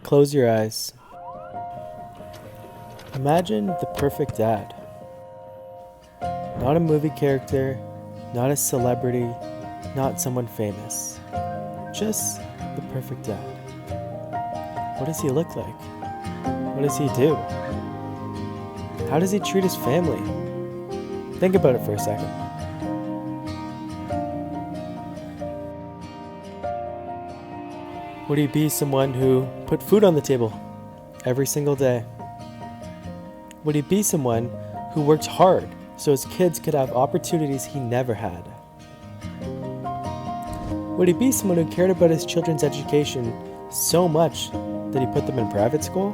close your eyes. Imagine the perfect dad. Not a movie character, not a celebrity, not someone famous. Just the perfect dad. What does he look like? What does he do? How does he treat his family? Think about it for a second. Would he be someone who put food on the table every single day? Would he be someone who worked hard so his kids could have opportunities he never had? Would he be someone who cared about his children's education so much that he put them in private school?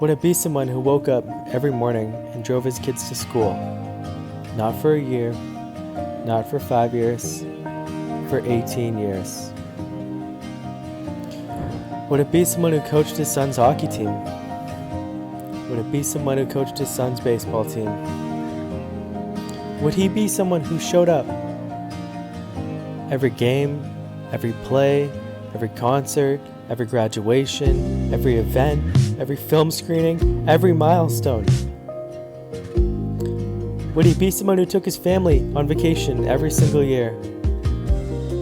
Would it be someone who woke up every morning and drove his kids to school? Not for a year, not for 5 years, for 18 years. Would it be someone who coached his son's hockey team? Would it be someone who coached his son's baseball team? Would he be someone who showed up every game, every play, every concert, every graduation, every event, every film screening, every milestone? Would he be someone who took his family on vacation every single year?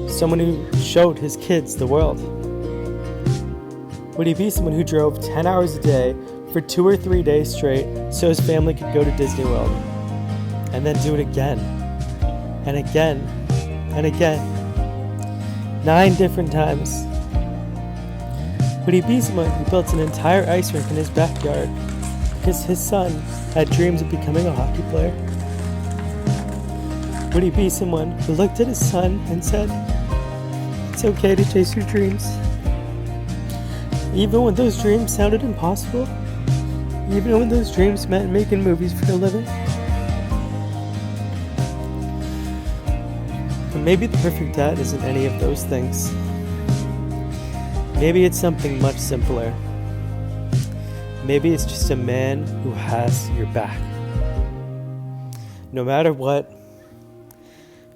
Someone who showed his kids the world? Would he be someone who drove 10 hours a day for 2 or 3 days straight so his family could go to Disney World? And then do it again, and again, and again. 9 different times. Would he be someone who built an entire ice rink in his backyard because his son had dreams of becoming a hockey player? Would he be someone who looked at his son and said, "It's okay to chase your dreams, even when those dreams sounded impossible, even when those dreams meant making movies for a living"? But maybe the perfect dad isn't any of those things. Maybe it's something much simpler. Maybe it's just a man who has your back. No matter what,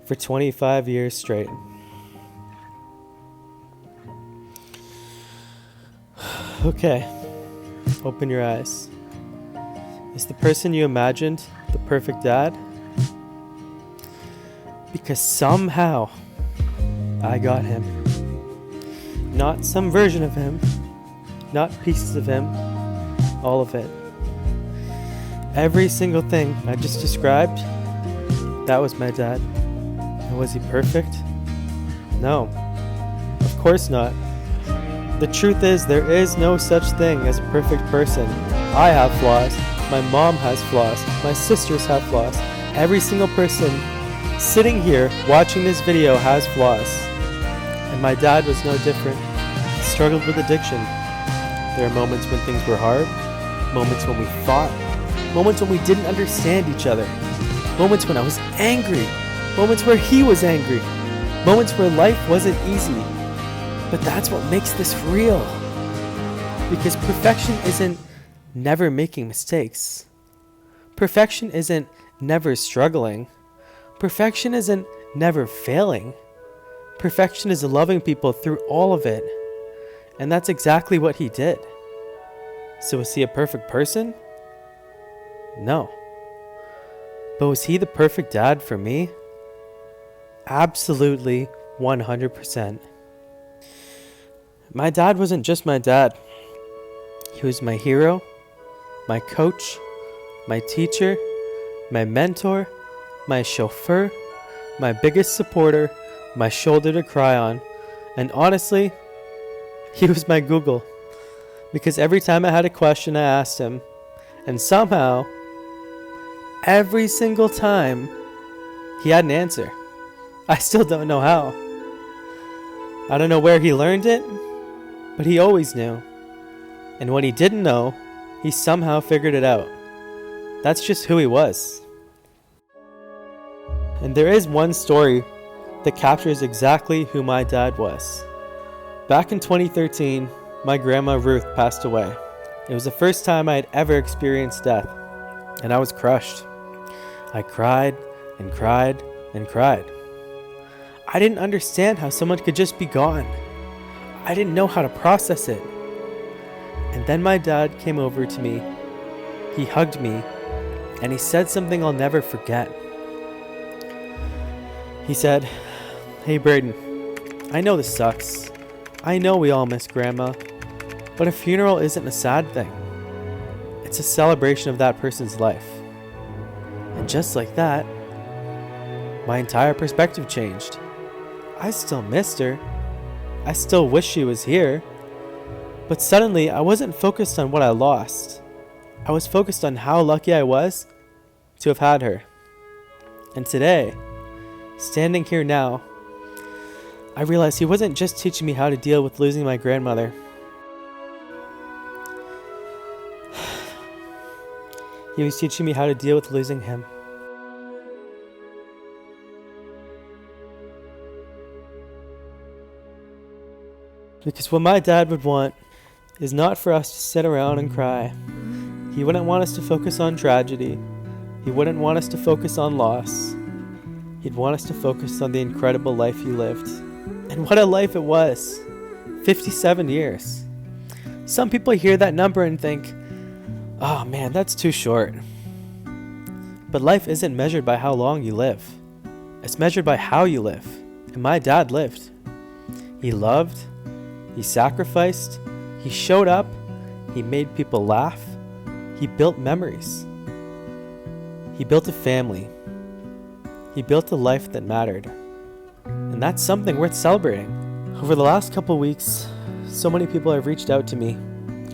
for 25 years straight. Okay, open your eyes. Is the person you imagined the perfect dad? Because somehow I got him. Not some version of him, not pieces of him, all of it. Every single thing I just described, that was my dad. And was he perfect? No, of course not. The truth is, there is no such thing as a perfect person. I have flaws, my mom has flaws, my sisters have flaws. Every single person sitting here watching this video has flaws. And my dad was no different. He struggled with addiction. There are moments when things were hard, moments when we fought, moments when we didn't understand each other, moments when I was angry, moments where he was angry, moments where life wasn't easy. But that's what makes this real. Because perfection isn't never making mistakes. Perfection isn't never struggling. Perfection isn't never failing. Perfection is loving people through all of it. And that's exactly what he did. So was he a perfect person? No. But was he the perfect dad for me? Absolutely 100%. My dad wasn't just my dad. He was my hero, my coach, my teacher, my mentor, my chauffeur, my biggest supporter, my shoulder to cry on, and honestly, he was my Google. Because every time I had a question, I asked him, and somehow, every single time, he had an answer. I still don't know how. I don't know where he learned it, but he always knew. And when he didn't know, he somehow figured it out. That's just who he was. And there is one story that captures exactly who my dad was. Back in 2013, my grandma Ruth passed away. It was the first time I had ever experienced death, and I was crushed. I cried and cried and cried. I didn't understand how someone could just be gone. I didn't know how to process it. And then my dad came over to me. He hugged me, and he said something I'll never forget. He said, "Hey Braden, I know this sucks. I know we all miss Grandma, but a funeral isn't a sad thing. It's a celebration of that person's life." And just like that, my entire perspective changed. I still missed her. I still wish she was here. But suddenly, I wasn't focused on what I lost. I was focused on how lucky I was to have had her. And today, standing here now, I realize he wasn't just teaching me how to deal with losing my grandmother. He was teaching me how to deal with losing him. Because what my dad would want is not for us to sit around and cry. He wouldn't want us to focus on tragedy. He wouldn't want us to focus on loss. He'd want us to focus on the incredible life he lived. And what a life it was. 57 years. Some people hear that number and think, "Oh man, that's too short." But life isn't measured by how long you live. It's measured by how you live. And my dad lived. He loved. He sacrificed. He showed up. He made people laugh. He built memories. He built a family. He built a life that mattered. And that's something worth celebrating. Over the last couple weeks, so many people have reached out to me,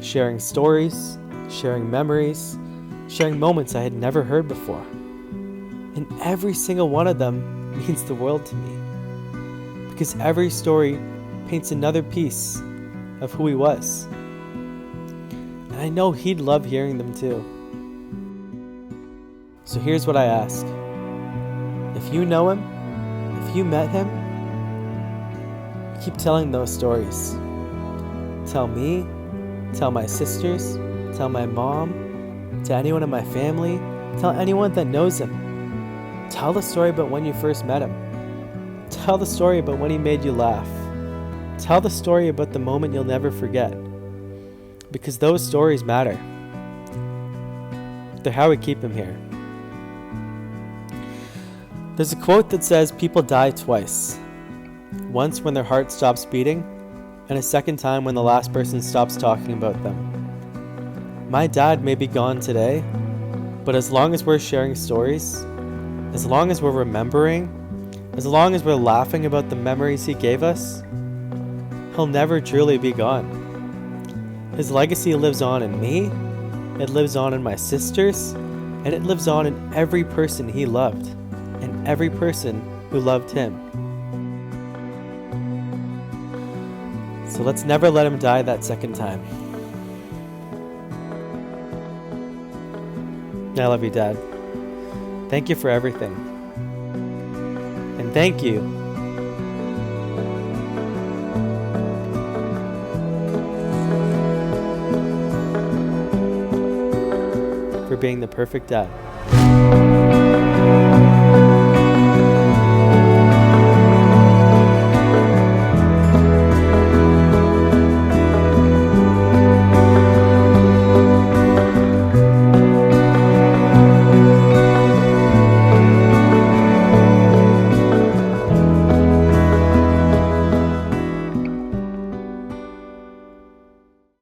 sharing stories, sharing memories, sharing moments I had never heard before. And every single one of them means the world to me. Because every story paints another piece of who he was. And I know he'd love hearing them too. So here's what I ask. If you know him, if you met him, keep telling those stories. Tell me, tell my sisters, tell my mom, to anyone in my family, tell anyone that knows him. Tell the story about when you first met him. Tell the story about when he made you laugh. Tell the story about the moment you'll never forget. Because those stories matter. They're how we keep him here. There's a quote that says people die twice. Once when their heart stops beating, and a second time when the last person stops talking about them. My dad may be gone today, but as long as we're sharing stories, as long as we're remembering, as long as we're laughing about the memories he gave us, he'll never truly be gone. His legacy lives on in me, it lives on in my sisters, and it lives on in every person he loved, and every person who loved him. So let's never let him die that second time. I love you, Dad. Thank you for everything. And thank you for being the perfect dad.